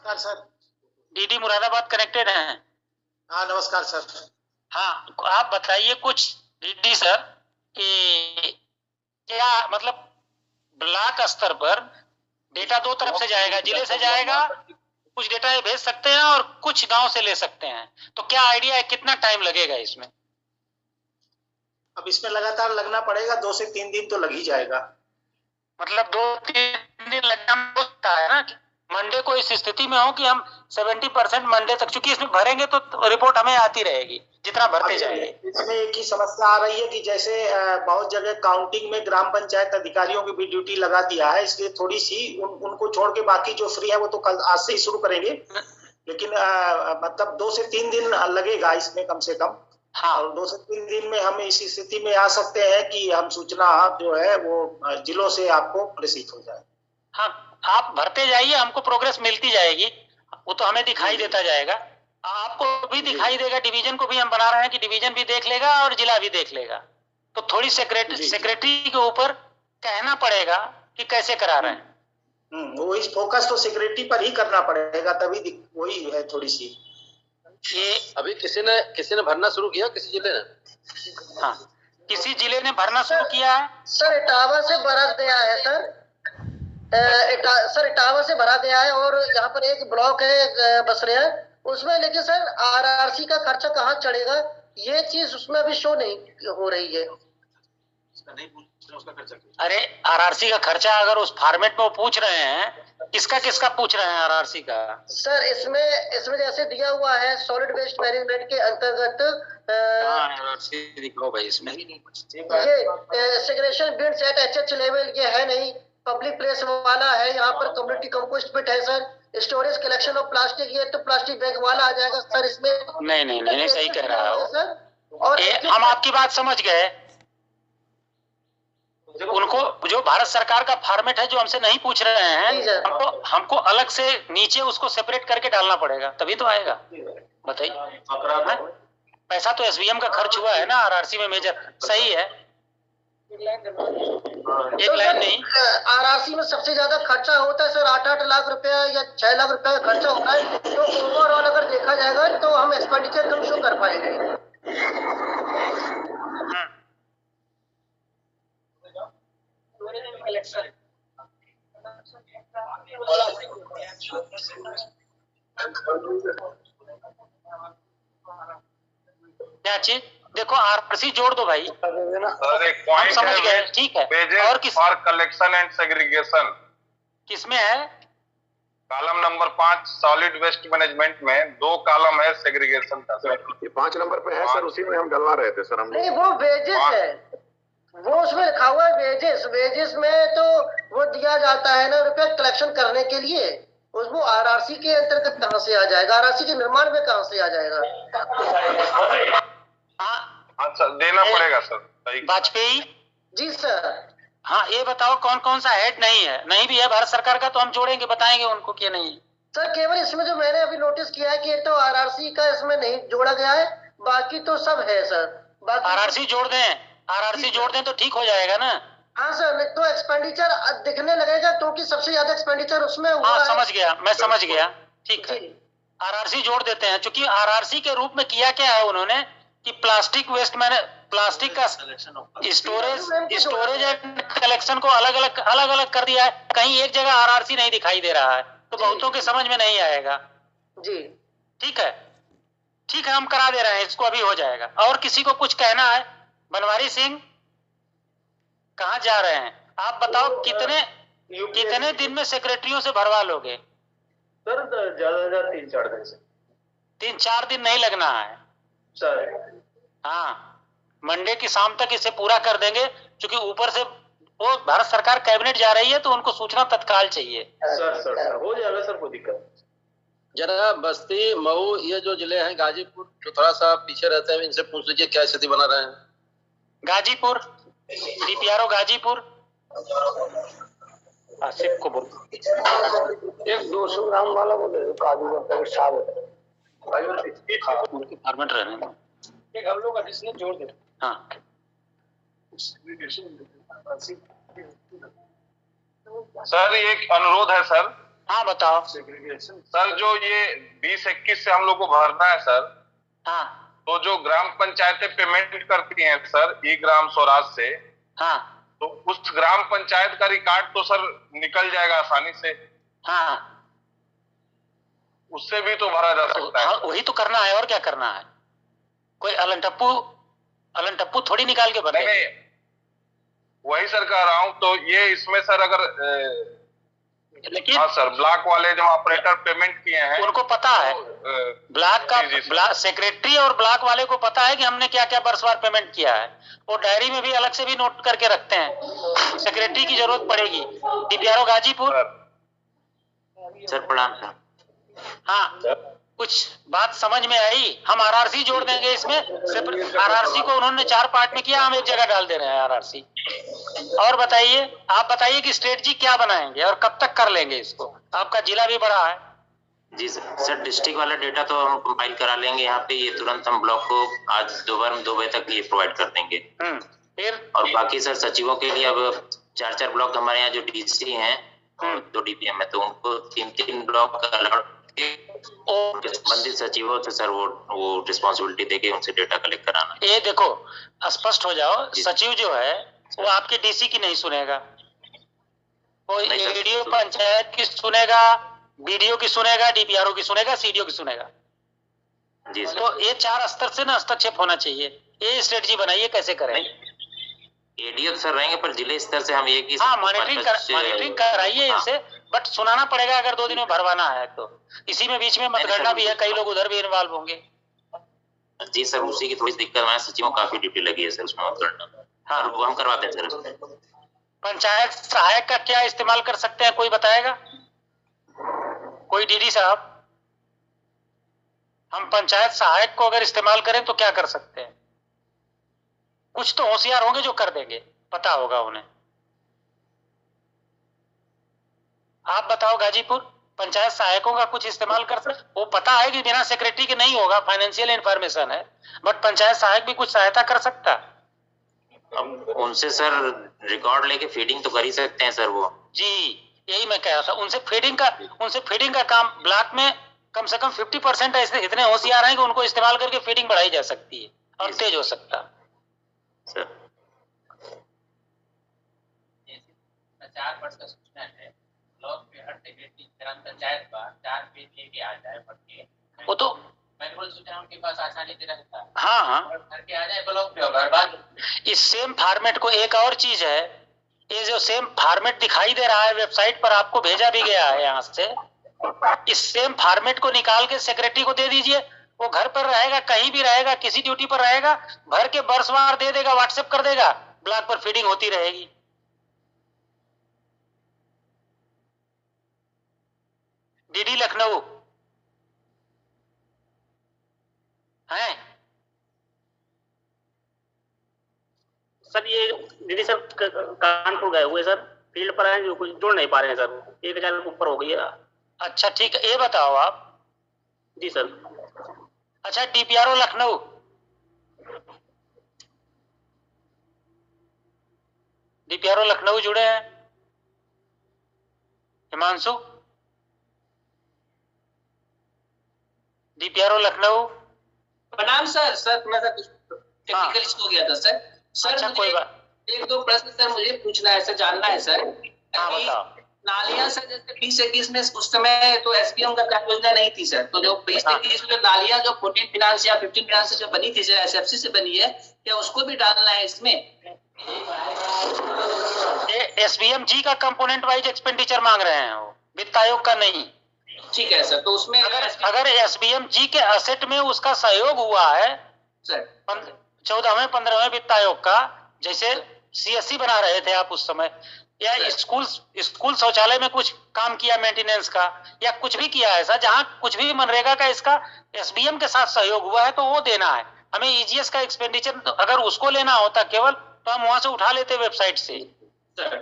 नमस्कार sir. DD Moradabad connected हैं। हाँ नमस्कार सर। हाँ, आप बताइए कुछ डीडी सर कि क्या मतलब ब्लॉक स्तर पर डेटा दो तरफ से जाएगा, जिले से जाएगा, कुछ डेटा भेज सकते हैं और कुछ गांव से ले सकते हैं, तो क्या आइडिया है कितना टाइम लगेगा इसमें? अब इसमें लगातार लगना पड़ेगा, 2 से 3 दिन तो लग ही जाएगा। मतलब 2-3 दिन लगना हो सकता है ना, मंडे को इस स्थिति में हो कि हम 70% मंडे तक, चूंकि इसमें भरेंगे तो रिपोर्ट हमें आती रहेगी जितना भरते जाएंगे। इसमें एक ही समस्या आ रही है कि जैसे बहुत जगह काउंटिंग में ग्राम पंचायत अधिकारियों की भी ड्यूटी लगा दिया है, इसलिए थोड़ी सी उनको छोड़ के बाकी जो फ्री है वो तो कल आज से ही शुरू करेंगे, लेकिन मतलब 2 से 3 दिन लगेगा इसमें कम से कम। हाँ, और 2 से 3 दिन में हम इस स्थिति में आ सकते हैं कि हम सूचना जो है वो जिलों से आपको प्रेषित हो जाए। हाँ, आप भरते जाइए, हमको प्रोग्रेस मिलती जाएगी, वो तो हमें दिखाई देता जाएगा, आपको भी दिखाई देगा, डिवीजन को भी हम बना रहे हैं कि डिवीजन भी देख लेगा और जिला भी देख लेगा, तो थोड़ी सेक्रेटरी के ऊपर कहना पड़ेगा कि कैसे करा रहे हैं। वो इस फोकस तो सेक्रेटरी पर ही करना पड़ेगा, तभी वही है थोड़ी सी। ये अभी किसी ने भरना शुरू किया, किसी जिले ने? हाँ, किसी जिले ने भरना शुरू किया है सर। इटावा से भरा गया है सर। सर इटावा से भरा गया है और यहाँ पर एक ब्लॉक है बसरिया, उसमें लेकिन सर आरआरसी का खर्चा कहाँ चढ़ेगा, ये चीज उसमें अभी शो नहीं हो रही है। अरे आरआरसी का खर्चा अगर उस फॉर्मेट में वो पूछ रहे हैं, किसका पूछ रहे हैं आरआरसी का? सर इसमें जैसे दिया हुआ है सॉलिड वेस्ट मैनेजमेंट के अंतर्गत आरआरसी दिखाओ भाई, इसमें ये segregation bins at HH level ये है नहीं, पब्लिक प्लेस वाला है, यहाँ पर कम्युनिटी कंपोस्ट पिट है sir, storage collection of plastic, ये तो प्लास्टिक बैग वाला आ जाएगा सर इसमें। नहीं सही कह रहा है सर। और हम आपकी बात समझ गए, उनको जो भारत सरकार का फॉर्मेट है जो हमसे नहीं पूछ रहे हैं, हमको अलग से नीचे उसको सेपरेट करके डालना पड़ेगा, तभी तो आएगा। बताइए, पैसा तो एसबीएम का खर्च हुआ है ना आरआरसी में मेजर, सही है, एक लाइन नहीं। आरआरसी में सबसे ज्यादा खर्चा होता है सर, 8-8 लाख रुपया या 6 लाख रुपया खर्चा होता है, तो ओवरऑल अगर देखा जाएगा तो हम एक्सपेंडिचर कम शो कर पाएंगे। क्या चीज? देखो आरआरसी जोड़ दो भाई। सर एक पॉइंट समझ गए, ठीक है। और किस फॉर कलेक्शन एंड सेग्रीगेशन किसमें है? Column number 5 solid waste management में 2 कॉलम है सेग्रीगेशन का सर। ये 5 नंबर पे है सर, उसी में हम डलवा रहे थे सर। हम नहीं, वो वेजेस है, वो उसमें लिखा हुआ है वेजेस में तो वो दिया जाता है ना रुपया कलेक्शन करने के लिए, उसको आरआरसी के अंतर्गत कहां से आ जाएगा, आरआरसी के निर्माण में कहां से आ जाएगा? हाँ सर, देना पड़ेगा सर। वाजपेयी जी सर। हाँ, ये बताओ कौन कौन सा हेड नहीं है? नहीं भी है भारत सरकार का तो हम जोड़ेंगे, बताएंगे उनको कि नहीं सर। केवल इसमें जो मैंने अभी नोटिस किया है कि तो आरआरसी का इसमें नहीं जोड़ा गया है, बाकी तो सब है सर। बाकी आरआरसी जोड़ दें तो ठीक हो जाएगा ना। हाँ सर, तो एक्सपेंडिचर दिखने लगेगा क्योंकि सबसे ज्यादा एक्सपेंडिचर उसमें हुआ हाँ, है। समझ गया, मैं समझ गया, ठीक है। आरआरसी जोड़ देते हैं, क्योंकि आरआरसी के रूप में किया क्या है उन्होंने कि प्लास्टिक वेस्ट मैंने प्लास्टिक का स्टोरेज एंड कलेक्शन को अलग अलग कर दिया है, कहीं एक जगह आरआरसी नहीं दिखाई दे रहा है, तो बहुतों के समझ में नहीं आएगा जी। ठीक है, हम करा दे रहे हैं, इसको अभी हो जाएगा। और किसी को कुछ कहना है? बनवारी सिंह कहाँ जा रहे हैं आप? बताओ कितने दिन में सेक्रेटरियों से भरवा लोगे? सर ज्यादा 3-4 दिन से। 3-4 दिन नहीं लगना है सर। हाँ, मंडे की शाम तक इसे पूरा कर देंगे, क्योंकि ऊपर से वो भारत सरकार कैबिनेट जा रही है तो उनको सूचना तत्काल चाहिए। सर हो जाएगा सर, कोई दिक्कत। जरा बस्ती, मऊ, ये जो जिले हैं, गाजीपुर जो थोड़ा सा पीछे रहते हैं, इनसे पूछ लीजिए क्या स्थिति बना रहे हैं। गाजीपुर डीपीआरओ गाजीपुर आसिफ को बोल, एक 200 ग्राम वाला बोले काजू का पैकेट साहब फॉर्मेट रहने दो, एक हम लोग एडिशनल जोड़ दे। हाँ सर एक अनुरोध है सर, हाँ बताओ सर। जो ये 20-21 से हम लोग को भरना है सर, हाँ तो जो ग्राम पंचायतें पेमेंट करती हैं सर ई ग्राम स्वराज से, हाँ तो उस ग्राम पंचायत का रिकॉर्ड तो सर निकल जाएगा आसानी से, हाँ, उससे भी तो भरा जा सकता है। हाँ वही तो करना है, और क्या करना है। कोई अलन टप्पू थोड़ी निकाल के नहीं भरेगा। नहीं, वही सर कह रहा हूँ। तो ये इसमें सर अगर लेकिन हाँ सर, ब्लॉक वाले जो ऑपरेटर पेमेंट किए हैं उनको पता है, ब्लॉक का जी, जी, ब्लॉक सेक्रेटरी और ब्लॉक वाले को पता है कि हमने क्या क्या वर्षवार पेमेंट किया है। वो डायरी में भी अलग से भी नोट करके रखते हैं। सेक्रेटरी की जरूरत पड़ेगी। डीपीआरओ गाजीपुर। सर प्रणाम सर। हाँ, कुछ बात समझ में आई। हम आरआरसी जोड़ देंगे इसमें। आरआरसी को उन्होंने 4 पार्ट में किया, हम एक जगह डाल दे रहे हैं आरआरसी। और बताइए, आप बताइए कि स्ट्रेटजी क्या बनाएंगे और कब तक कर लेंगे इसको। आपका जिला भी बड़ा है। जी सर, डिस्ट्रिक्ट वाला डेटा तो हम कंपाइल करा लेंगे यहाँ पे। ये तुरंत हम ब्लॉक को आज दोपहर में 2 बजे तक ये प्रोवाइड कर देंगे। फिर और बाकी सर सचिवों के लिए अब 4-4 ब्लॉक हमारे यहाँ जो डीसी हैं और 2 डीपीएम है, तो उनको 3-3 ब्लॉक अलॉट संबंधित सचिवों से सर वो रिस्पॉन्सिबिलिटी देके उनसे डेटा कलेक्ट कराना। ये देखो स्पष्ट हो जाओ, सचिव जो है वो आपके डीसी की नहीं सुनेगा, वो एडीओ पंचायत की सुनेगा, बीडीओ की सुनेगा, डीपीआरओ की सुनेगा, सीडीओ की सुनेगा। जी सर। तो ये 4 स्तर से ना हस्तक्षेप होना चाहिए। ये स्ट्रेटजी बनाइए कैसे करें। एडीओ सर रहेंगे पर जिले स्तर से हम एक ही मॉनिटरिंग कराइए इनसे, बट सुनाना पड़ेगा अगर 2 दिन में भरवाना है तो। इसी में बीच में मतगणना भी है, कई लोग उधर भी इन्वॉल्व होंगे। जी सर, उसी की थोड़ी दिक्कत है, सचिवों काफी ड्यूटी लगी है सर उसमें मतगणना। हाँ, वो हम करवाते हैं सर। पंचायत सहायक का क्या इस्तेमाल कर सकते हैं, कोई बताएगा? कोई डीडी साहब, हम पंचायत सहायक को अगर इस्तेमाल करें तो क्या कर सकते हैं? कुछ तो होशियार होंगे जो कर देंगे, पता होगा उन्हें। आप बताओ गाजीपुर, पंचायत सहायकों का कुछ इस्तेमाल कर सकते? वो पता है कि बिना सेक्रेटरी के नहीं होगा, फाइनेंशियल इंफॉर्मेशन है, बट पंचायत सहायक भी कुछ सहायता कर सकता। अब उनसे सर रिकॉर्ड लेके फीडिंग तो कर ही सकते हैं सर वो। जी यही मैं कह रहा था, उनसे फीडिंग का काम ब्लॉक में कम से कम 50% ऐसे इतने होशियार हैं कि उनको इस्तेमाल करके फीडिंग बढ़ाई जा सकती है और तेज हो सकता सर। 4 वर्ष का सूचना है, ब्लॉक में हर सेक्रेटरी ग्राम पंचायत का 4 पेज लेके आ जाए पढ़ के। वो तो मैनुअल सूचना उनके पास आसानी से रहता है। हाँ, घर के आ जाए ब्लॉक में और बाद इस सेम फॉर्मेट को एक और चीज है, ये जो सेम फॉर्मेट दिखाई दे रहा है वेबसाइट पर, आपको भेजा भी गया है यहाँ से। इस सेम फॉर्मेट को निकाल के सेक्रेटरी को दे दीजिए, वो घर पर रहेगा, कहीं भी रहेगा, किसी ड्यूटी पर रहेगा, भर के वर्षवार दे देगा, व्हाट्सएप कर देगा, ब्लॉक पर फीडिंग होती रहेगी। डीडी लखनऊ है सर, ये दीदी सर कानपुर गए हुए सर, फील्ड पर आए, कुछ जोड़ नहीं पा रहे हैं सर, 1000 ऊपर हो गई है। अच्छा ठीक है, ये बताओ आप। जी सर। अच्छा, डीपीआरओ लखनऊ, डीपीआरओ लखनऊ जुड़े हैं? हिमांशु, डीपीआरओ लखनऊ। प्रणाम सर। सर थोड़ा सा कुछ टेक्निकल इशू हो गया था सर। सर अच्छा, कोई बात। 1-2 प्रश्न सर मुझे पूछना है सर, जानना है सर। हाँ बताओ। नालियां सर जैसे 20-21 में उस समय तो एसपीएम का योजना नहीं थी सर, तो जो 20-21 में जो नालियां जो 14 फाइनेंस या 15 फाइनेंस से जो बनी थी सर, एसएफसी से बनी है, क्या उसको भी डालना है इसमें? एसबीएम जी का कंपोनेंट वाइज एक्सपेंडिचर मांग रहे हैं, वो वित्त आयोग का नहीं। ठीक है सर, तो उसमें अगर एसबीएम जी के असेट में उसका सहयोग हुआ है सर 14वें 15वें वित्त आयोग का, जैसे सीएससी बना रहे थे आप उस समय, या स्कूल शौचालय में कुछ काम किया मेंटेनेंस का, या कुछ भी किया ऐसा जहां कुछ भी मनरेगा का इसका एसबीएम के साथ सहयोग हुआ है, तो वो देना है हमें। ईजीएस का एक्सपेंडिचर अगर उसको लेना होता केवल, तो हम वहां से उठा लेते वेबसाइट से सर।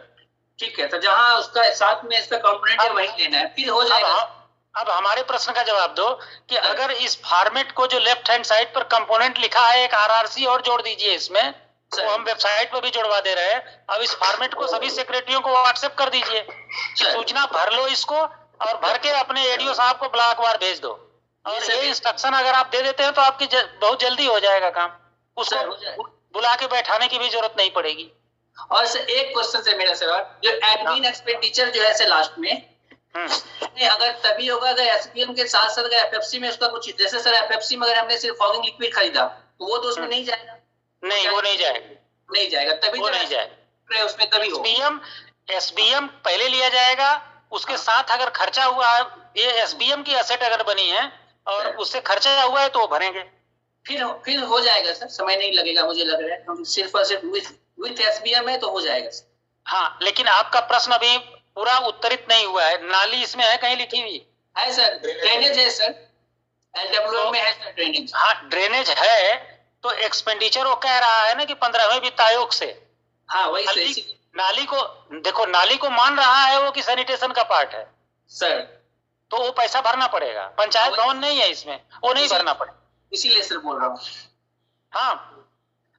ठीक है, तो जहां उसका साथ में इसका कंपोनेंट है वही लेना है, फिर हो जाएगा। अब हमारे प्रश्न का जवाब दो कि अगर इस फॉर्मेट को जो लेफ्ट हैंड साइड पर कंपोनेंट लिखा है एक आरआरसी और जोड़ दीजिए इसमें, तो हम वेबसाइट पर भी जोड़वा दे रहे हैं। अब इस फॉर्मेट को सभी सेक्रेटरियों को व्हाट्सएप कर दीजिए, सूचना भर लो इसको, और भर के अपने एडीओ साहब को ब्लॉक वार भेज दो। और ये इंस्ट्रक्शन अगर आप दे देते हैं तो आपकी बहुत जल्दी हो जाएगा काम, उसको बुला के बैठाने की भी जरूरत नहीं पड़ेगी। और सर एक क्वेश्चन है मेरा सर, जो एडमिन एक्सपेंडिचर जो है सर लास्ट में अगर तभी होगा अगर एसपीएम के साथ साथ अगर एफएफसी में उसका कुछ, जैसे सर एफएफसी में अगर हमने सिर्फ फॉगिंग लिक्विड खरीदा तो वो तो उसमें नहीं जाएगा। नहीं, वो नहीं जाएगा, नहीं जाएगा, तभी वो नहीं जाएगा उसमें तभी होगा। एसबीएम पहले लिया जाएगा, उसके साथ अगर खर्चा हुआ है, ये एसबीएम की एसेट अगर बनी है और उससे खर्चा हुआ है तो वो भरेंगे, फिर हो जाएगा सर, समय नहीं लगेगा मुझे लग रहा है, हम सिर्फ और सिर्फ विथ एसबीएम है तो हो जाएगा सर। हाँ, लेकिन आपका प्रश्न अभी पूरा उत्तरित नहीं हुआ है। नाली इसमें है कहीं लिखी हुई? है सर, ड्रेनेज है सर, एलडब्ल्यू में है सर ड्रेनेज। हाँ, ड्रेनेज है तो एक्सपेंडिचर वो कह रहा है ना कि 15वें वित्त आयोग से। हाँ वही नाली को देखो, नाली को मान रहा है वो कि सैनिटेशन का पार्ट है सर, तो वो पैसा भरना पड़ेगा। पंचायत भवन नहीं है इसमें, वो नहीं भरना पड़ेगा, इसीलिए सर बोल रहा हूँ। हाँ,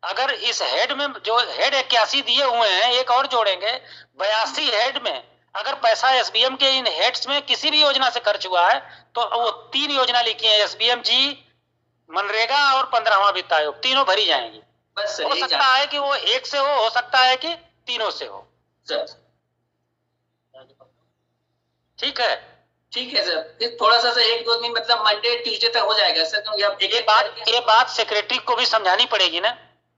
अगर इस हेड में जो हेड 81 दिए हुए हैं, एक और जोड़ेंगे 82 हेड में अगर पैसा एसबीएम के इन हेड्स में किसी भी योजना से खर्च हुआ है तो वो 3 योजना लिखी है, एसबीएम जी, मनरेगा और 15वां वित्त आयोग, तीनों भरी जाएंगी। बस हो सकता है कि वो एक से हो सकता है कि तीनों से हो। ठीक है सर, फिर थोड़ा सा सर 1-2 दिन मतलब मंडे ट्यूसडे तक हो जाएगा सर, क्योंकि ये बात सेक्रेटरी को भी समझानी पड़ेगी ना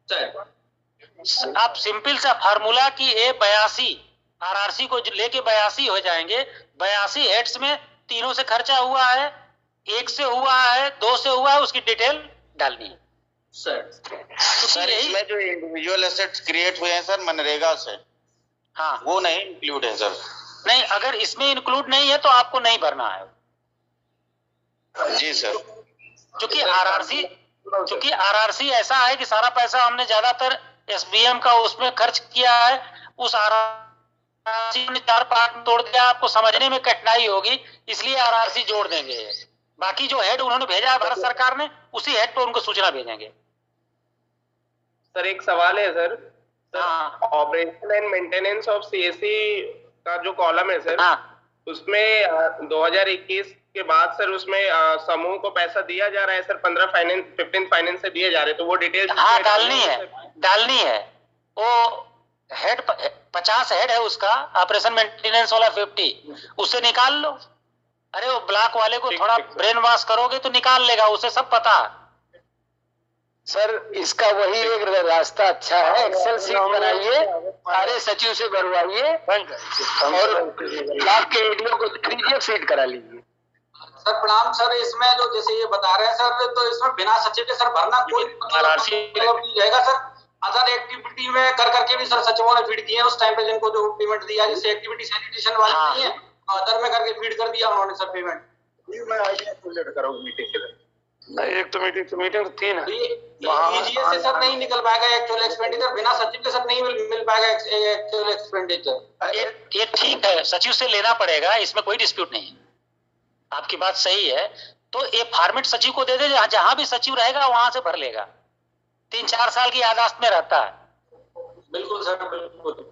सर। आप सिंपल सा फार्मूला की ए 82 आरआरसी को लेके 82 हो जाएंगे। 82 हेड्स में तीनों से खर्चा हुआ है, एक से हुआ है, 2 से हुआ है, उसकी डिटेल डालनी है सर। इसमें जो इंडिविजुअल एसेट्स क्रिएट हुए हैं सर मनरेगा से, हाँ, वो नहीं इंक्लूड है सर। नहीं, अगर इसमें इंक्लूड नहीं है तो आपको नहीं भरना है जी सर। क्योंकि आरआरसी ऐसा है कि सारा पैसा हमने ज्यादातर एसबीएम का उसमें खर्च किया है। उस आरआरसी ने 4 पार्ट तोड़ दिया, आपको समझने में कठिनाई होगी, इसलिए आरआरसी जोड़ देंगे। बाकी जो हेड उन्होंने भेजा है भारत सरकार ने, उसी हेड पर उनको सूचना भेजेंगे। सर एक सवाल है sir, operation and maintenance of CSC का जो कॉलम है सर, उसमें 2021 के बाद सर उसमें समूह को पैसा दिया जा रहा है सर, 15 फाइनेंस से दिए जा रहे हैं, तो वो डिटेल डालनी है। वो हेड 50 हेड है उसका, ऑपरेशन मेंटेनेंस वाला 50, उससे निकाल लो। अरे वो ब्लॉक वाले को थोड़ा ब्रेन वॉश करोगे तो निकाल लेगा, उसे सब पता है सर। इसका वही एक रास्ता अच्छा है, एक्सेल सीट बनाइए, सारे सचिव से भरवाइए और ब्लॉक के एडीओ को दीजिए, फीड करा लीजिए। सर प्रणाम सर, इसमें जो जैसे ये बता रहे हैं सर, तो इसमें बिना सचिव के सर भरना कोई जाएगा सर। अदर एक्टिविटी में कर करके भी सर सचिवों ने फीड किए उस टाइम पे, जिनको जो पेमेंट दिया, जैसे एक्टिविटी सैनिटेशन वाली नहीं है, अदर में करके फीड कर दिया उन्होंने सर पेमेंट। मैं आइडिया लेट कराऊंगा मीटिंग के लिए। नहीं, एक तो मीटिंग 3 है। ईजीएस से सर नहीं निकल पाएगा एक्चुअल एक्सपेंडिचर, बिना सचिव के सर नहीं मिल पाएगा एक्चुअल एक्सपेंडिचर। ये ठीक है, सचिव से लेना पड़ेगा, इसमें कोई डिस्प्यूट नहीं है, आपकी बात सही है। तो ये फॉर्मेट सचिव को दे दे, जहां भी सचिव रहेगा वहां से भर लेगा। 3-4 साल की यादाश्त में रहता है। बिल्कुल सर, बिल्कुल।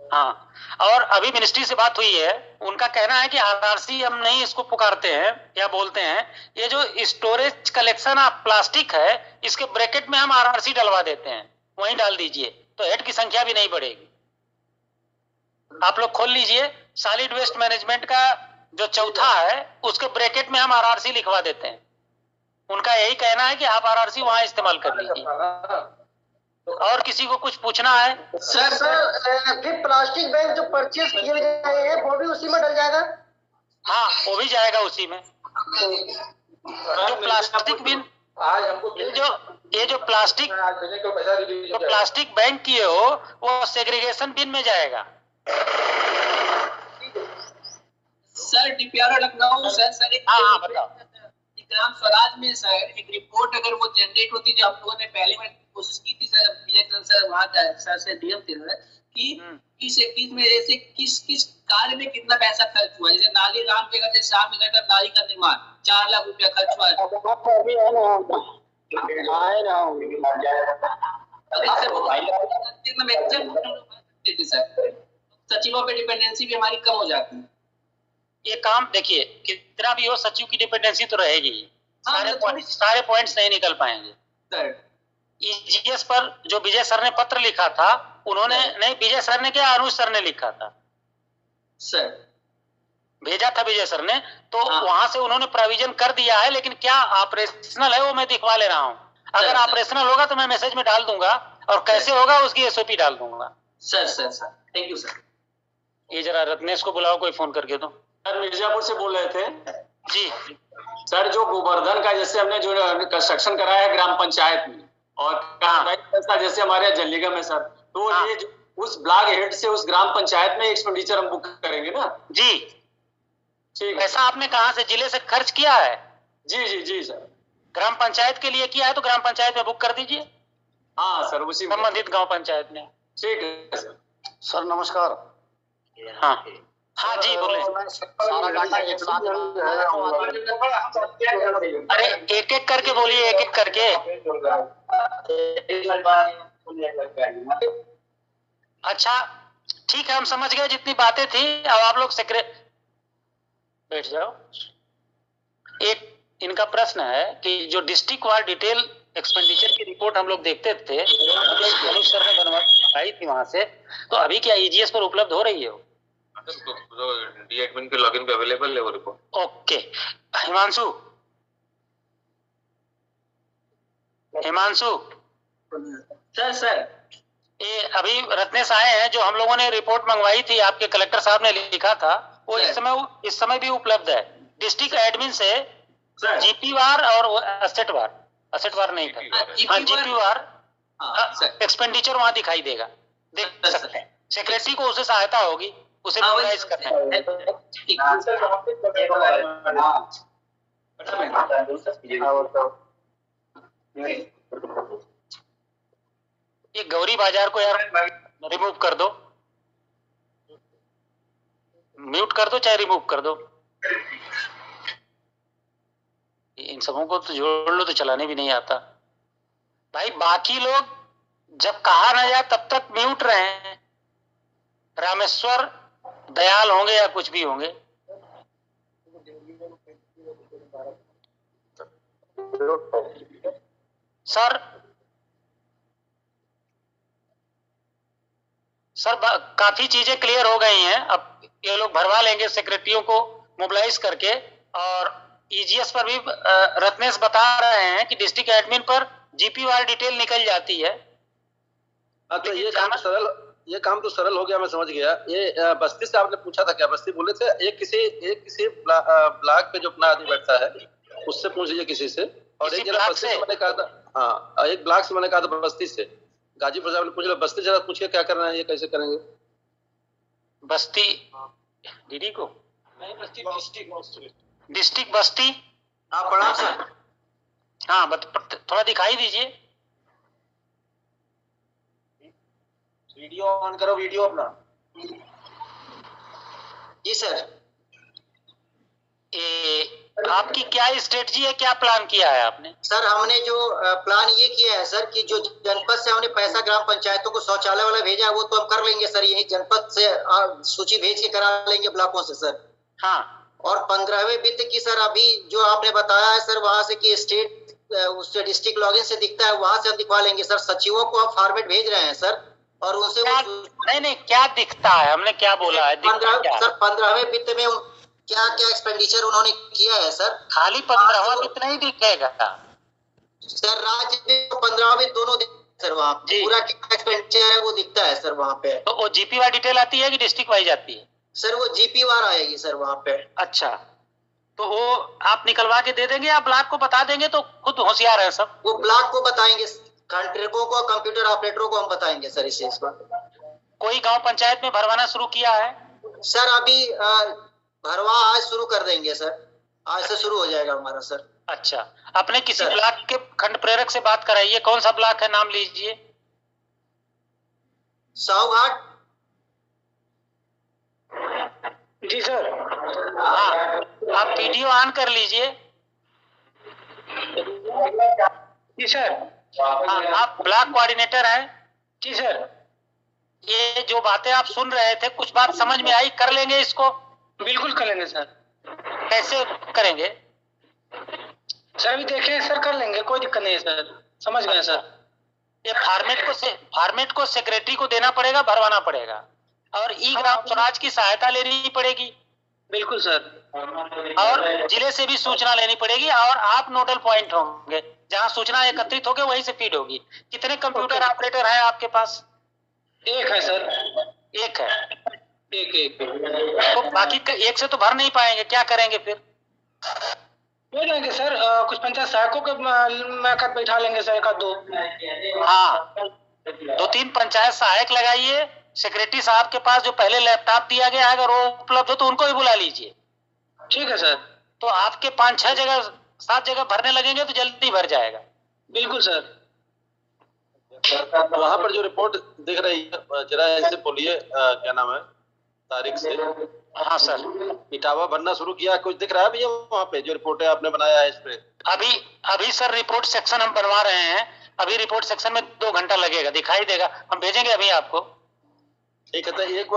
हाँ, और अभी मिनिस्ट्री से बात हुई है, उनका कहना है कि आरआरसी हम नहीं इसको पुकारते हैं या बोलते हैं, ये जो स्टोरेज कलेक्शन ऑफ प्लास्टिक है, इसके ब्रैकेट में हम आरआरसी डलवा देते हैं, वहीं डाल दीजिए, तो हेड की संख्या भी नहीं बढ़ेगी। आप लोग खोल लीजिए, सॉलिड वेस्ट मैनेजमेंट का जो चौथा है, उसके ब्रैकेट में हम आरआरसी लिखवा देते हैं। उनका यही कहना है कि आप आरआरसी वहां इस्तेमाल कर लीजिए। और किसी को कुछ पूछना है? सर फिर प्लास्टिक बैग जो परचेज किए गए हैं वो भी उसी में डल जाएगा? हाँ, वो भी जाएगा उसी में। जो प्लास्टिक बिन, जो प्लास्टिक बैंक किए हो, वो सेग्रीगेशन बिन में जाएगा। सर डीपीआर लखनऊ सर एक ग्राम स्वराज में सर एक रिपोर्ट अगर वो जनरेट होती, जो हम लोगों ने पहले में कोशिश की थी सर, विजय सर वहाँ सर से डीएम थे कि किस एक्टिव में जैसे किस कार्य में कितना पैसा खर्च हुआ। जैसे नाली राम के घर से शाम के घर नाली का निर्माण 4 लाख रुपया खर्च हुआ है। सचिवों पे डिपेंडेंसी भी हमारी कम हो जाती है। ये काम देखिए कितना भी हो सचिव की डिपेंडेंसी तो रहेगी। सारे पॉइंट्स नहीं निकल पाएंगे। ईजीएस पर जो विजय सर ने पत्र लिखा था उन्होंने नहीं, विजय सर ने क्या अनुज सर ने लिखा था सर, भेजा था विजय सर ने, तो वहां से उन्होंने प्रोविजन कर दिया है, लेकिन क्या ऑपरेशनल है वो मैं दिखवा ले रहा हूँ। अगर ऑपरेशनल होगा तो मैं मैसेज में डाल दूंगा और कैसे होगा उसकी एसओपी डाल दूंगा। Sir thank you sir. ये जरा रत्नेश को बुलाओ, कोई फोन करके दो। सर मिर्जापुर से बोल रहे थे जी। सर जो गोवर्धन का जैसे हमने जो कंस्ट्रक्शन कराया है ग्राम पंचायत में और जैसे हमारे जल्लीगढ़ में सर, तो ये उस ब्लॉक हेड से उस ग्राम पंचायत में एक्सपेंडिचर हम बुक करेंगे ना? जी ठीक। ऐसा आपने कहाँ से जिले से खर्च किया है? जी सर। ग्राम पंचायत के लिए किया है तो ग्राम पंचायत में बुक कर दीजिए। हाँ सर, उसी संबंधित गांव पंचायत में। ठीक है सर। सर नमस्कार। हाँ जी बोले। सारा डाटा एक साथ अरे एक एक करके बोलिए, एक एक करके। अच्छा ठीक है, हम समझ गए जितनी बातें थी। अब आप लोग बैठ जाओ। एक इनका प्रश्न है कि जो डिस्ट्रिक्ट वार डिटेल एक्सपेंडिचर की रिपोर्ट हम लोग देखते थे, अनुज सर ने बनवाई थी वहां से, तो अभी क्या ईजीएस पर उपलब्ध हो रही है? डी एडमिन के लॉगिन पे अवेलेबल है वो रिपोर्ट। ओके हिमांशु सर ये अभी रत्नेश आए हैं, जो हम लोगों ने रिपोर्ट मंगवाई थी, आपके कलेक्टर साहब ने लिखा था, वो इस समय भी उपलब्ध है। डिस्ट्रिक्ट एडमिन से जीपी वार और असेट वार नहीं था, हाँ जीपी वार एक्सपेंडिचर वहां दिखाई देगा, देख सकते हैं। सेक्रेटरी को उससे सहायता होगी, उसे मोबिलाइज करना है। ये गौरी बाजार को यार रिमूव कर दो, म्यूट कर दो चाहे रिमूव कर दो। इन सबों को तो जोड़ लो तो चलाने भी नहीं आता भाई। बाकी लोग जब कहा ना जाए तब तक म्यूट रहे हैं। रामेश्वर दयाल होंगे या कुछ भी होंगे। सर काफी चीजें क्लियर हो गई हैं। अब ये लोग भरवा लेंगे सेक्रेटरियों को मोबिलाइज करके। और ईजीएस पर भी रत्नेश बता रहे हैं कि डिस्ट्रिक्ट एडमिन पर जीपीवार डिटेल निकल जाती है। तो ये काम तो सरल हो गया, मैं समझ गया। ये बस्ती से आपने पूछा था क्या? बस्ती बोले थे एक किसी ब्लॉक पे जो अपना आदमी बैठता है उससे पूछ लीजिए किसी से। और एक जरा बस्ती से मैंने कहा था, हाँ एक ब्लॉक से मैंने कहा था बस्ती से, गाजीपुर साहब ने पूछ लिया। बस्ती जरा पूछ के क्या करना है, ये कैसे करेंगे? बस्ती दीदी को डिस्ट्रिक्ट बस्ती। हाँ प्रणाम सर। हाँ थोड़ा दिखाई दीजिए। वीडियो ऑन करो, वीडियो अपना। जी सर। आपकी क्या स्ट्रेटजी है, क्या प्लान किया है आपने? सर हमने जो प्लान ये किया है सर कि जो जनपद से हमने पैसा ग्राम पंचायतों को शौचालय वाला भेजा है वो तो हम कर लेंगे सर, यही जनपद से सूची भेज के करा लेंगे ब्लॉकों से सर। हाँ। और 15वें वित्त की सर अभी जो आपने बताया है सर वहां से कि स्टेट उससे डिस्ट्रिक्ट लॉगिन से दिखता है, वहां से हम दिखवा लेंगे सर। सचिवों को हम फॉर्मेट भेज रहे हैं सर और उनसे नहीं क्या दिखता है, हमने क्या बोला है? सर 15वें वित्त में क्या क्या एक्सपेंडिचर उन्होंने किया है सर? खाली 15वां वित्त नहीं दिखेगा सर, राज्य में 15वां वित्त दोनों सर वहाँ पूरा क्या एक्सपेंडिचर है वो दिखता है सर वहाँ पे। तो वो जीपी वार डिटेल आती है कि डिस्ट्रिक्ट वाइज आती है? सर वो जीपी वार आएगी सर वहाँ पे। अच्छा, तो वो आप निकलवा के दे देंगे या ब्लॉक को बता देंगे? तो खुद होशियार है सब। वो ब्लॉक को बताएंगे, कॉन्ट्रैक्टरों को, कंप्यूटर ऑपरेटरों को हम बताएंगे सर इस चीज पर। कोई गांव पंचायत में भरवाना शुरू किया है? सर अभी भरवा आज शुरू कर देंगे सर, आज से शुरू हो जाएगा हमारा सर। अच्छा, अपने किसी ब्लॉक के खंड प्रेरक से बात कराइए। कौन सा ब्लॉक है, नाम लीजिए। साहूघाट। जी सर। हाँ, आप वीडियो ऑन कर लीजिए। जी सर। हाँ, आप ब्लॉक कोऑर्डिनेटर हैं? जी सर। ये जो बातें आप सुन रहे थे, कुछ बात समझ में आई? कर लेंगे इसको। बिल्कुल करेंगे सर। कैसे करेंगे सर? अभी देखें सर, कर लेंगे, कोई दिक्कत नहीं है सर। समझ गए सर। ये फॉर्मेट को सेक्रेटरी को देना पड़ेगा, भरवाना पड़ेगा, और ई ग्राम स्वराज की सहायता लेनी पड़ेगी। बिल्कुल सर। और जिले से भी सूचना लेनी पड़ेगी, और आप नोडल पॉइंट होंगे, जहां सूचना एकत्रित होगी वहीं से फीड होगी। कितने कंप्यूटर ऑपरेटर हैं आपके पास? एक है सर। एक है? एक। तो बाकी एक से तो भर नहीं पाएंगे, क्या करेंगे फिर? हो जाएंगे सर, कुछ पंचायत सहायकों के मैकअप बैठा लेंगे सर, एक आध दो। हाँ, 2-3 पंचायत सहायक लगाइए। सेक्रेटरी साहब के पास जो पहले लैपटॉप दिया गया है, अगर वो उपलब्ध हो तो उनको भी बुला लीजिए। ठीक है सर। तो आपके 5-6 जगह 7 जगह भरने लगेंगे तो जल्दी भर जाएगा। बिल्कुल सर। वहाँ पर जो रिपोर्ट दिख रही है, जरा ऐसे बोलिए, क्या नाम है तारीख से? हाँ सर। इटावा भरना शुरू किया, कुछ दिख रहा है भैया वहाँ पे जो रिपोर्ट है आपने बनाया है इस पे? अभी सर रिपोर्ट सेक्शन हम बनवा रहे हैं। अभी रिपोर्ट सेक्शन में 2 घंटा लगेगा, दिखाई देगा, हम भेजेंगे अभी आपको। ठीक है, तो एक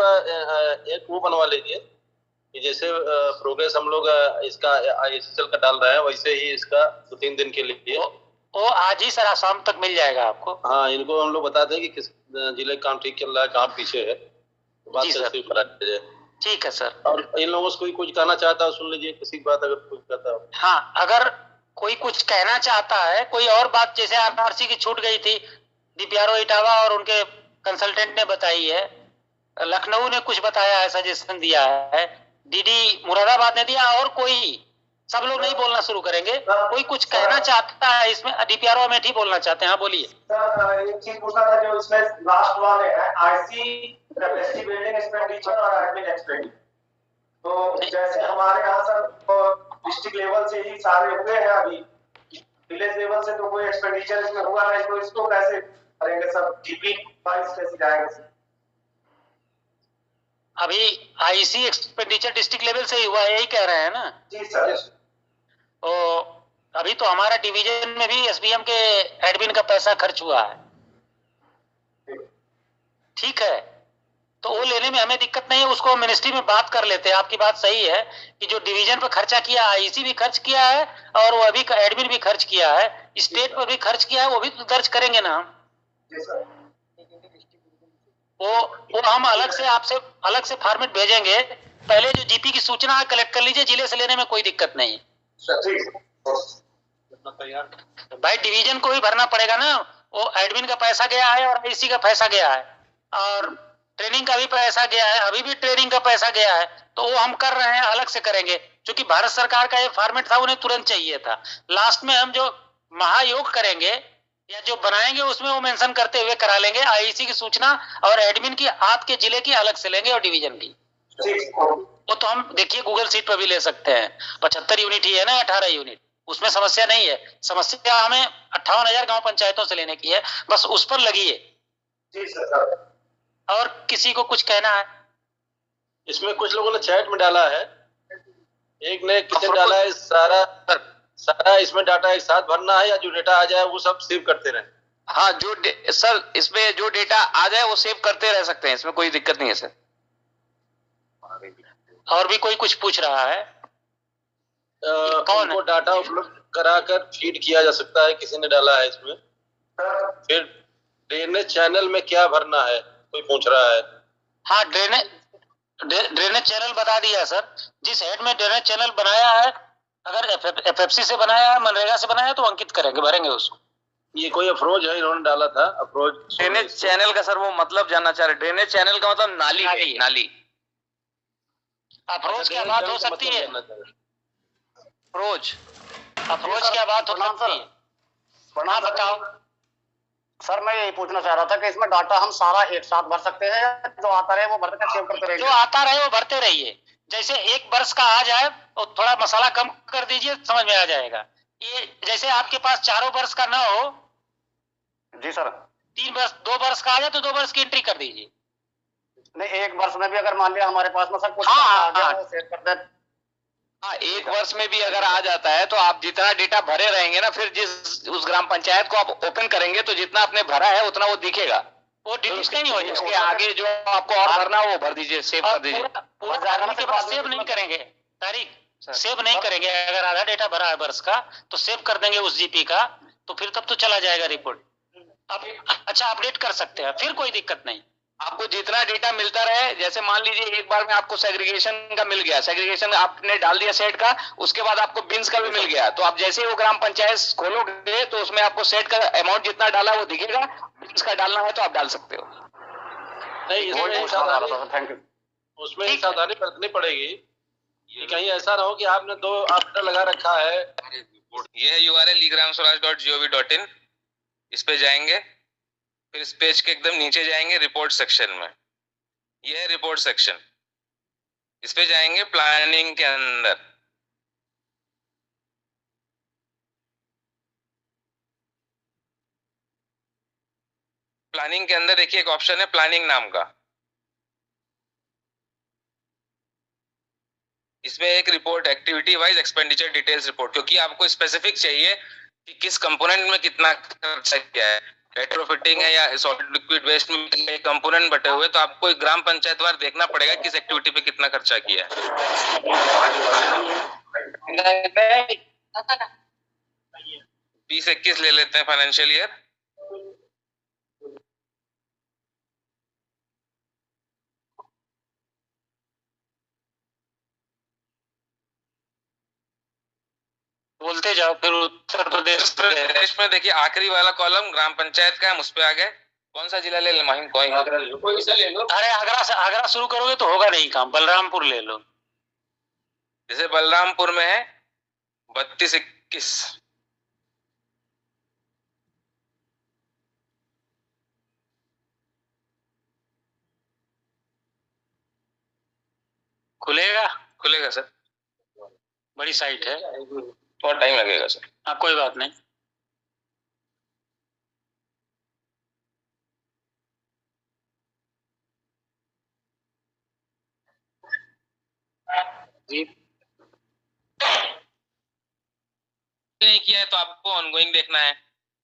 वो बनवा लीजिए कि जैसे प्रोग्रेस हम लोग इसका ISSL का डाल रहे हैं, वैसे ही इसका 2-3 दिन के लिए वो आज ही सर शाम तक मिल जाएगा आपको। हाँ, इनको हम लोग बताते हैं कि किस जिले का काम ठीक चल रहा है, कहाँ पीछे है, तो बात से करा दीजिए। ठीक है सर। और इन लोगों से कोई कुछ कहना चाहता है सुन लीजिए, किसी बात अगर कुछ कहता हो। हाँ, अगर कोई कुछ कहना चाहता है, कोई और बात, जैसे RRC की छूट गई थी, DPRO इटावा और उनके कंसल्टेंट ने बताई है, लखनऊ ने कुछ बताया है, सजेशन दिया है, DD मुरादाबाद ने दिया, और कोई, सब लोग नहीं बोलना शुरू करेंगे। कोई कुछ कहना चाहता है इसमें, DPRO में ही बोलना चाहते हैं। हाँ बोलिए सर। एक चीज पूछना था, जो इसमें लास्ट वाले है IC कैपेसिटी बिल्डिंग एक्सपेंडिचर और एडमिन एक्सपेंडिचर, तो जैसे हमारे यहाँ सर डिस्ट्रिक्ट लेवल से ही सारे हुए हैं, अभी विलेज लेवल से तो कोई एक्सपेंडिचर इसमें हुआ नहीं, तो इसको कैसे करेंगे सर? DP वाइज कैसे जाएगा सर? अभी IC एक्सपेंडिचर डिस्ट्रिक्ट लेवल से ही हुआ है, यही कह रहे हैं ना? जी सर। तो अभी तो हमारा डिवीजन में भी SBM के एडमिन का पैसा खर्च हुआ है। ठीक है, तो वो लेने में हमें दिक्कत नहीं है, उसको मिनिस्ट्री में बात कर लेते हैं। आपकी बात सही है कि जो डिवीजन पर खर्चा किया, IC भी खर्च किया है और वो अभी एडमिन भी खर्च किया है, स्टेट पर भी खर्च किया है, वो भी तो दर्ज करेंगे ना हम। वो हम अलग से फॉर्मेट भेजेंगे। पहले जो GP की सूचना है कलेक्ट कर लीजिए, जिले से लेने में कोई दिक्कत नहीं है भाई। डिवीजन को ही भरना पड़ेगा ना, वो एडमिन का पैसा गया है और IC का पैसा गया है, और ट्रेनिंग का भी पैसा गया है, अभी भी ट्रेनिंग का पैसा गया है, तो वो हम कर रहे हैं, अलग से करेंगे। क्योंकि भारत सरकार का ये फॉर्मेट था, उन्हें तुरंत चाहिए था। लास्ट में हम जो महायोग करेंगे या जो बनाएंगे उसमें वो मेंशन करते हुए करा लेंगे, IC की सूचना और एडमिन की आपके जिले की अलग से लेंगे, और डिवीजन की वो तो हम देखिए गूगल सीट पर भी ले सकते हैं। 75 यूनिट ही है ना, 18 यूनिट, उसमें समस्या नहीं है। समस्या हमें 58,000 गांव पंचायतों से लेने की है, बस उस पर लगी है। और किसी को कुछ कहना है? इसमें कुछ लोगों ने चैट में डाला है, एक ने किसे डाला है, सारा इसमें डाटा एक साथ भरना है या जो डेटा आ जाए वो सब सेव करते रहे? हाँ, सर इसमें जो डेटा आ जाए वो सेव करते रह सकते हैं, इसमें कोई दिक्कत नहीं है सर। और भी कोई कुछ पूछ रहा है? कौन? डाटा उपलब्ध कराकर फीड किया जा सकता है, किसी ने डाला है इसमें। फिर ड्रेनेज चैनल में क्या भरना है, कोई पूछ रहा है। हाँ, ड्रेनेज चैनल बता दिया सर। जिस हेड में ड्रेनेज चैनल बनाया है, अगर FFC से बनाया है, मनरेगा से बनाया है, तो अंकित करेंगे, भरेंगे उसको। ये कोई अप्रोच है, इन्होंने डाला था अप्रोच। ड्रेनेज चैनल का सर वो मतलब जानना चाह रहे। ड्रेनेज चैनल का मतलब नाली। अप्रोच क्या बात हो सकती है? अप्रोच क्या बात हो सकती है? प्रणाम, बताओ सर। मैं यही पूछना चाह रहा था कि इसमें डाटा हम सारा एक साथ भर सकते हैं, जो आता रहे वो भरकर सेव करते रहेंगे? जो आता रहे वो भरते रहिए। जैसे 1 वर्ष का आ जाए तो थोड़ा मसाला कम कर दीजिए, समझ में आ जाएगा। ये जैसे आपके पास 4 वर्ष का ना हो। जी सर। 3 वर्ष, 2 वर्ष का आ जाए तो 2 वर्ष की एंट्री कर दीजिए। नहीं, 1 वर्ष में भी अगर मान लिया हमारे पास में सब कुछ सेव कर दे। हाँ, 1 वर्ष में भी अगर आ जाता है तो आप जितना डेटा भरे रहेंगे ना, फिर जिस उस ग्राम पंचायत को आप ओपन करेंगे तो जितना आपने भरा है उतना वो दिखेगा। वो डिलीट नहीं हो इसके जाएगा। आगे जो आपको और भरना है वो भर दीजिए, सेव कर दीजिए। पूरा भरने के बाद सेव नहीं करेंगे, तारीख सेव नहीं करेंगे। अगर आधा डेटा भरा है वर्ष का तो सेव कर देंगे उस जीपी का, तो फिर तब तो चला जाएगा रिपोर्ट। अब अच्छा अपडेट कर सकते हैं, फिर कोई दिक्कत नहीं। आपको जितना डेटा मिलता रहे, जैसे मान लीजिए एक बार में आपको सेग्रीगेशन का मिल गया, सेग्रीगेशन आपने डाल दिया सेट का, उसके बाद आपको बिन्स का भी मिल गया, तो आप जैसे ही वो ग्राम पंचायत खोलोगे तो उसमें आपको सेट का अमाउंट जितना डाला वो दिखेगा, बिन्स का डालना है तो आप डाल सकते हो। नहीं, उसमें सावधानी बरतनी पड़ेगी, कहीं ऐसा ना हो कि आपने 2 आफ्टर लगा रखा है। ये है URL eGramSwaraj.gov.in, इस पे जाएंगे, फिर इस पेज के एकदम नीचे जाएंगे रिपोर्ट सेक्शन में, ये है रिपोर्ट सेक्शन, इस पे जाएंगे प्लानिंग के अंदर। प्लानिंग के अंदर देखिए एक ऑप्शन है प्लानिंग नाम का, इसमें एक report activity wise expenditure details report, क्योंकि आपको स्पेसिफिक चाहिए कि किस कंपोनेंट में कितना खर्चा किया है, रेट्रोफिटिंग है या सॉलिड लिक्विड वेस्ट में कंपोनेंट बटे हुए, तो आपको ग्राम पंचायत वार देखना पड़ेगा किस एक्टिविटी पे कितना खर्चा किया है। 20-21 ले लेते हैं फाइनेंशियल ईयर। बोलते जाओ, फिर उत्तर प्रदेश में देखिए आखिरी वाला कॉलम ग्राम पंचायत का, हम उस पे आ गए। कौन सा जिला ले माहिम? कोई सा ले लो। अरे आगरा शुरू करोगे तो होगा नहीं काम, बलरामपुर ले लो। जैसे बलरामपुर में है 32-21, खुलेगा सर, बड़ी साइट है, थोड़ा टाइम लगेगा सर। हाँ कोई बात नहीं। नहीं किया है तो आपको ऑनगोइंग देखना है।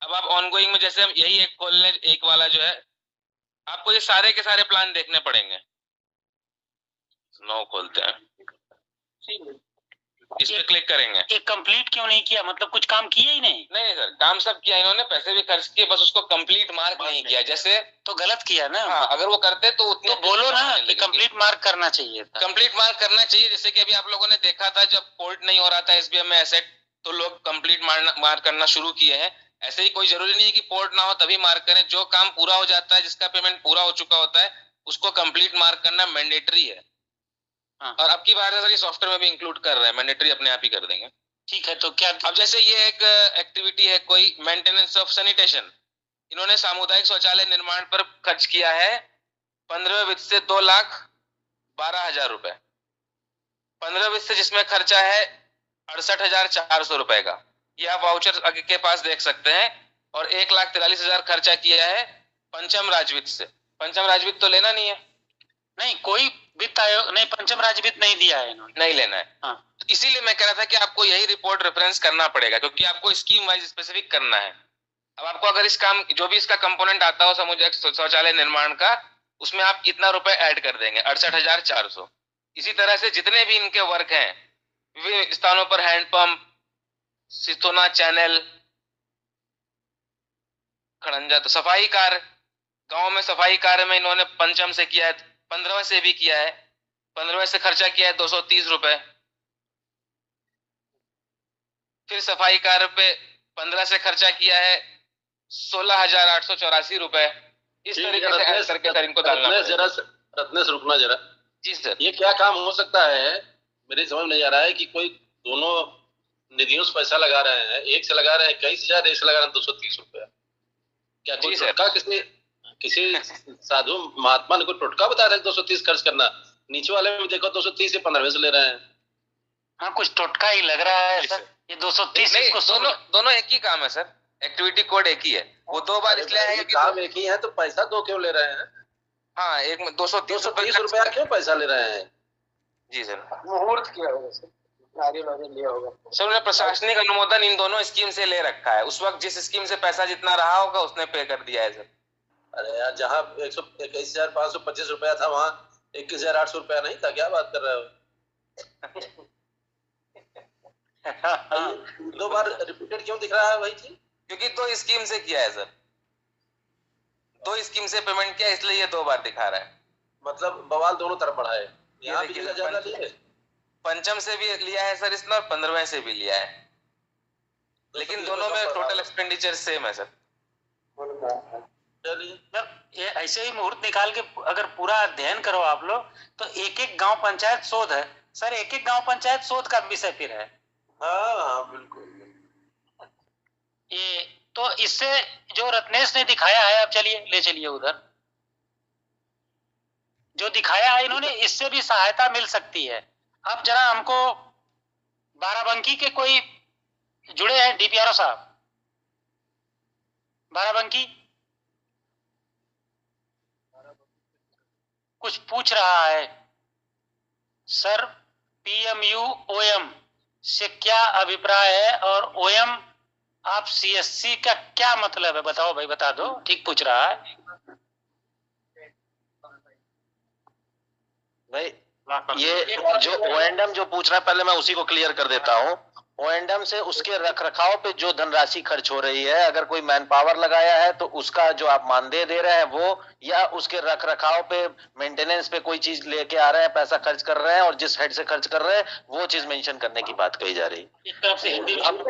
अब आप ऑनगोइंग में जैसे हम यही एक खोल लें, एक वाला जो है, आपको ये सारे के सारे प्लान देखने पड़ेंगे। 9 खोलते हैं, इस पे क्लिक करेंगे। ये कंप्लीट क्यों नहीं किया, मतलब कुछ काम किया ही नहीं? नहीं सर, काम सब किया इन्होंने, पैसे भी खर्च किए, बस उसको कंप्लीट मार्क नहीं किया। जैसे तो गलत किया ना। हाँ, अगर वो करते तो उतने तो बोलो ना कि कंप्लीट मार्क करना चाहिए था। कंप्लीट मार्क करना चाहिए। जैसे कि अभी आप लोगों ने देखा था जब पोर्ट नहीं हो रहा था SBM में एसेट, तो लोग कंप्लीट मार्क करना शुरू किए हैं। ऐसे ही कोई जरूरी नहीं है कि पोर्ट ना हो तभी मार्क करें, जो काम पूरा हो जाता है, जिसका पेमेंट पूरा हो चुका होता है, उसको कंप्लीट मार्क करना मैंडेटरी है। हाँ। और अब की बार सर ये सॉफ्टवेयर में भी इंक्लूड कर रहा है, मैंडेटरी अपने आप ही कर देंगे। ठीक है, तो क्या अब जैसे ये एक एक्टिविटी है कोई मेंटेनेंस ऑफ सैनिटेशन, इन्होंने सामुदायिक शौचालय निर्माण पर खर्च किया है 15वें वित्त से 2,12,000 रुपए। 15वें वित्त से जिसमें खर्चा है 68,400 रुपए का, ये आप वाउचर आगे के पास देख सकते हैं। और 1,43,000 खर्चा किया है पंचम राजवित्त से। पंचम राजवित्त तो लेना नहीं है, नहीं कोई वित्त आयोग नहीं, पंचम राजवित्त नहीं दिया है इन्होंने, नहीं लेना है। हाँ। तो इसीलिए मैं कह रहा था कि आपको यही रिपोर्ट रेफरेंस करना पड़ेगा, क्योंकि आपको स्कीम वाइज स्पेसिफिक करना है। अब आपको अगर इस काम जो भी इसका कंपोनेंट आता हो सामुदायिक शौचालय निर्माण का, उसमें आप कितना रुपए ऐड कर देंगे, 68,400। इसी तरह से जितने भी इनके वर्क हैं विभिन्न स्थानों पर, हैंडपंप, सितोना चैनल, खड़ंजा, तो सफाई कार्य, गांव में सफाई कार्य में इन्होंने पंचम से किया है, 15वें से भी किया है। 15वें से खर्चा किया है 230 रुपए। फिर सफाई कार्य पे 15 से खर्चा किया है 16,884 रुपए। इस तरीके से ऐड करके सर इनको डालना है। रत्नेश रुकना जरा। जी सर। ये क्या काम हो सकता है, मेरे समझ नहीं आ रहा है कि कोई दोनों निधियों से पैसा लगा रहे हैं, एक से लगा रहे हैं 21,000, एक से लगा रहे हैं 230 रुपए। क्या कोई टोटका किसी साधु महात्मा ने कोई टोटका बताया था 230 खर्च करना? नीचे वाले में देखो 230 से 15वें से ले रहे हैं। हाँ, कुछ टोटका ही लग रहा है सर। ये 230 नहीं, दोनों एक ही काम है सर, एक्टिविटी कोड एक ही है। वो 2 बार इसलिए है कि काम एक ही है, तो पैसा 2 क्यों ले रहे हैं? हाँ, एक में 230 रुपया क्यों पैसा ले रहे हैं? जी सर, मुहूर्त किया होगा सर, लिया होगा सर। उन्होंने प्रशासनिक अनुमोदन इन दोनों स्कीम से ले रखा है। उस वक्त जिस स्कीम से पैसा जितना रहा होगा उसने पे कर दिया है सर। अरे यार जहाँ 21,525 रुपया था वहाँ 21,800 रुपया नहीं था, क्या बात कर रहे हो? दो बार रिपीटेड क्यों दिख रहा है वही चीज? क्योंकि 2 स्कीम से किया है सर, 2 स्कीम से पेमेंट किया, इसलिए ये 2 बार दिखा रहा है। मतलब बवाल दोनों तरफ बढ़ा है। यहाँ भी ज्यादा लिए, पंचम से भी लिया है सर इसने और 15वें से भी लिया है, लेकिन दोनों में टोटल एक्सपेंडिचर सेम है सर। चलिए ये ऐसे ही मुहूर्त निकाल के अगर पूरा अध्ययन करो आप लोग तो एक एक गांव पंचायत शोध है सर, एक एक गांव पंचायत शोध का विषय फिर है। हाँ बिल्कुल। ये तो इससे जो रत्नेश ने दिखाया है, अब चलिए ले चलिए उधर जो दिखाया है इन्होंने, इससे भी सहायता मिल सकती है। अब जरा हमको बाराबंकी के कोई जुड़े हैं डीपीआरओ साहब, बाराबंकी कुछ पूछ रहा है सर, पीएमयू ओएम से क्या अभिप्राय है और ओएम आप सीएससी का क्या मतलब है, बताओ भाई, बता दो। ठीक पूछ रहा है भाई। ये जो ओएंडम जो पूछ रहा है, पहले मैं उसी को क्लियर कर देता हूँ। ओएंडम से उसके रखरखाव पे जो धनराशि खर्च हो रही है, अगर कोई मैन पावर लगाया है तो उसका जो आप मानदेय दे रहे हैं वो, या उसके रखरखाव पे मेंटेनेंस पे कोई चीज लेके आ रहे हैं, पैसा खर्च कर रहे हैं और जिस हेड से खर्च कर रहे हैं वो चीज मेंशन करने की बात कही जा रही है। अब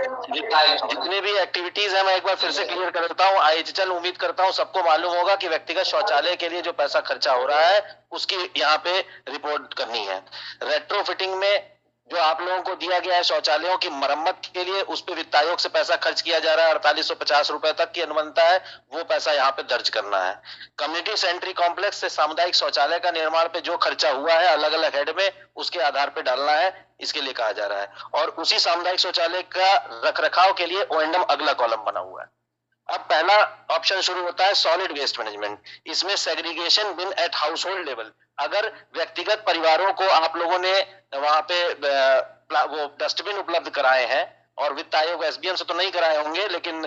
जितनी भी एक्टिविटीज है मैं एक बार फिर से क्लियर कर देता हूँ। आईएचएल उम्मीद करता हूँ सबको मालूम होगा कि व्यक्तिगत शौचालय के लिए जो पैसा खर्चा हो रहा है उसकी यहाँ पे रिपोर्ट करनी है। रेट्रोफिटिंग में जो आप लोगों को दिया गया है शौचालयों की मरम्मत के लिए, उस पे वित्त आयोग से पैसा खर्च किया जा रहा है, 4850 रुपए तक की अनुमानता है, वो पैसा यहाँ पे दर्ज करना है। कम्युनिटी सेंट्री कॉम्प्लेक्स से सामुदायिक शौचालय का निर्माण पे जो खर्चा हुआ है अलग अलग हेड में, उसके आधार पे डालना है, इसके लिए कहा जा रहा है। और उसी सामुदायिक शौचालय का रखरखाव के लिए ओएंडम अगला कॉलम बना हुआ है। अब पहला ऑप्शन शुरू होता है सॉलिड वेस्ट मैनेजमेंट। इसमें सेग्रीगेशन बिन एट हाउस होल्ड लेवल, अगर व्यक्तिगत परिवारों को आप लोगों ने वहां पे वो डस्टबिन उपलब्ध कराए हैं, और वित्त आयोग एसबीएम से तो नहीं कराए होंगे लेकिन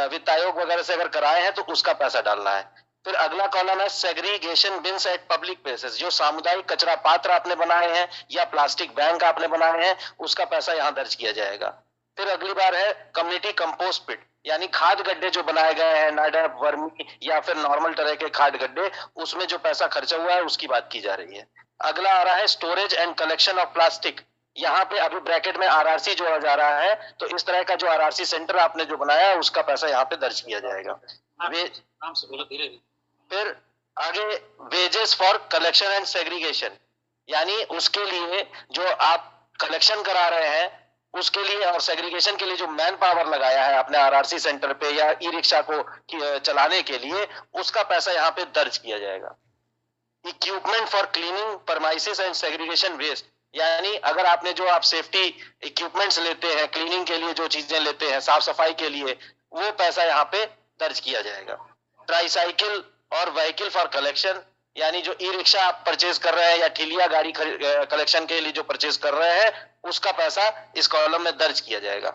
वित्त आयोग वगैरह से अगर कराए हैं तो उसका पैसा डालना है। फिर अगला कॉलम है segregation beans eight public places, जो सामुदायिक कचरा पात्र आपने बनाए हैं या प्लास्टिक बैंक आपने बनाए हैं, उसका पैसा यहाँ दर्ज किया जाएगा। फिर अगली बार है कम्युनिटी कंपोस्ट पिट, यानी खाद गड्ढे जो बनाए गए हैं, नाडप, वर्मी या फिर नॉर्मल तरह के खाद गड्ढे, उसमें जो पैसा खर्चा हुआ है उसकी बात की जा रही है। अगला आ रहा है storage and collection of plastic, यहाँ पे अभी ब्रैकेट में आरआरसी जोड़ा जा रहा है, तो इस तरह का जो आरआरसी सेंटर आपने जो बनाया है उसका पैसा यहाँ पे दर्ज किया जाएगा। फिर आगे wages for collection and segregation, यानी उसके लिए जो आप कलेक्शन करा रहे हैं उसके लिए और सेग्रीगेशन के लिए जो मैन पावर लगाया है आपने आरआरसी सेंटर पे या ई रिक्शा को चलाने के लिए, उसका पैसा यहाँ पे दर्ज किया जाएगा। Equipment for cleaning premises and segregation waste, यानी अगर आपने जो आप सेफ्टी इक्विपमेंट्स लेते हैं क्लीनिंग के लिए, जो चीजें लेते हैं साफ सफाई के लिए, वो पैसा यहाँ पे दर्ज किया जाएगा। ट्राईसाइकिल और व्हीकल फॉर कलेक्शन, यानी जो ई रिक्शा आप परचेज कर रहे हैं या ठिलिया गाड़ी कलेक्शन के लिए जो परचेज कर रहे हैं, उसका पैसा इस कॉलम में दर्ज किया जाएगा।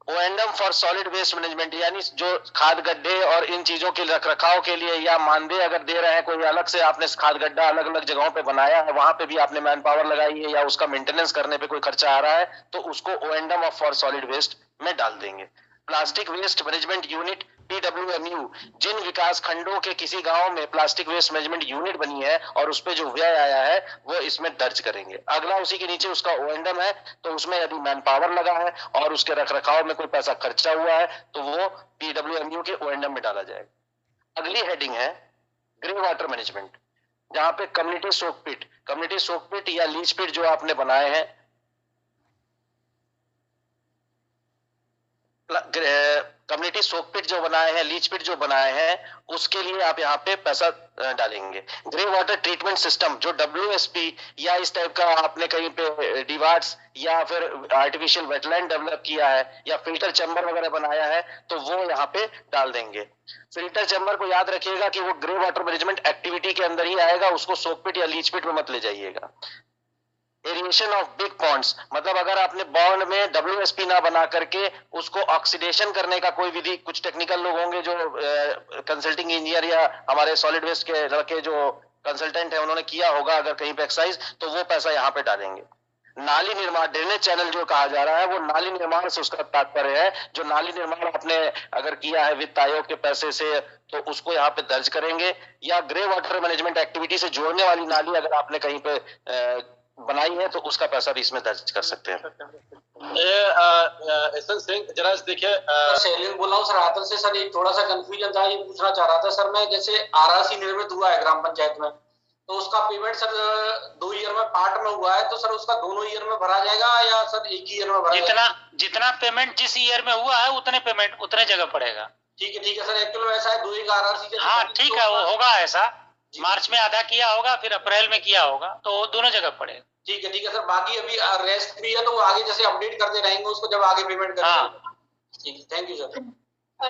ओएंडम फॉर सॉलिड वेस्ट मैनेजमेंट, यानी जो खाद गड्ढे और इन चीजों के रखरखाव के लिए या मानदेय अगर दे रहे हैं, कोई अलग से आपने खाद गड्ढा अलग अलग जगहों पे बनाया है, वहां पे भी आपने मैन पावर लगाई है या उसका मेंटेनेंस करने पे कोई खर्चा आ रहा है, तो उसको O and M of for solid waste में डाल देंगे। Plastic waste management unit PWMU, जिन विकास खंडों के किसी गांव में प्लास्टिक वेस्ट मैनेजमेंट यूनिट बनी है और उस पे जो व्यय आया है वो इसमें दर्ज करेंगे। अगला उसी के नीचे उसका ओएंडम है, तो उसमें यदि मैन पावर लगा है और उसके रखरखाव में कोई पैसा खर्चा हुआ है तो वो PWMU के ओएंडम में डाला जाएगा। अगली हेडिंग है ग्रे वाटर मैनेजमेंट, जहां पे कम्युनिटी सोक पिट या लीच पिट जो आपने बनाए हैं, कम्युनिटी सोक पिट जो बनाए हैं, लीच पिट जो बनाए हैं, उसके लिए आप यहाँ पे पैसा डालेंगे। ग्रे वाटर ट्रीटमेंट सिस्टम जो WSP या इस टाइप का आपने कहीं पे डिवार्ट्स या फिर आर्टिफिशियल वेटलैंड डेवलप किया है या फिल्टर चैम्बर वगैरह बनाया है, तो वो यहाँ पे डाल देंगे। फिल्टर चैम्बर को याद रखिएगा कि वो ग्रे वाटर मैनेजमेंट एक्टिविटी के अंदर ही आएगा, उसको सोक पिट या लीच पिट में मत ले जाइएगा। एरिएशन ऑफ बिग पॉन्ड्स, मतलब अगर आपने बॉन्ड में WSP ना बना करके उसको ऑक्सीडेशन करने का कोई विधि, कुछ टेक्निकल लोग होंगे जो कंसल्टिंग इंजीनियर या हमारे सॉलिड वेस्ट के लड़के जो कंसल्टेंट है उन्होंने किया होगा अगर कहीं पे एक्सरसाइज, तो वो पैसा यहाँ पे डालेंगे। नाली निर्माण, ड्रेनेज चैनल जो कहा जा रहा है वो नाली निर्माण से उसका तात्पर्य है। जो नाली निर्माण आपने अगर किया है वित्त आयोग के पैसे से तो उसको यहाँ पे दर्ज करेंगे, या ग्रे वाटर मैनेजमेंट एक्टिविटी से जोड़ने वाली नाली अगर आपने कहीं पे बनाई है तो उसका पैसा भी इसमें दर्ज कर सकते हैं। एसएन सिंह जरा देखिए, शैलेंद्र बोल रहा हूँ सर हाथन से। सर एक थोड़ा सा कंफ्यूजन था, ये पूछना चाह रहा था सर मैं, जैसे RRC निर्मित हुआ है ग्राम पंचायत में तो उसका पेमेंट सर 2 ईयर में पार्ट में हुआ है, तो सर उसका दोनों ईयर में भरा जाएगा या सर एक ही ईयर में भरा जाएगा? जितना पेमेंट जिस ईयर में हुआ है उतने पेमेंट उतने जगह पड़ेगा। ठीक है सर, एक्चुअली ऐसा है 2 एक RRC। हाँ ठीक है, वो होगा ऐसा, मार्च में आधा किया होगा फिर अप्रैल में किया होगा, तो दोनों जगह पड़ेगा। ठीक है सर, बाकी अभी रेस्ट भी है तो आगे जैसे अपडेट करते रहेंगे उसको जब आगे पेमेंट करेंगे। हाँ ठीक है, थैंक यू सर।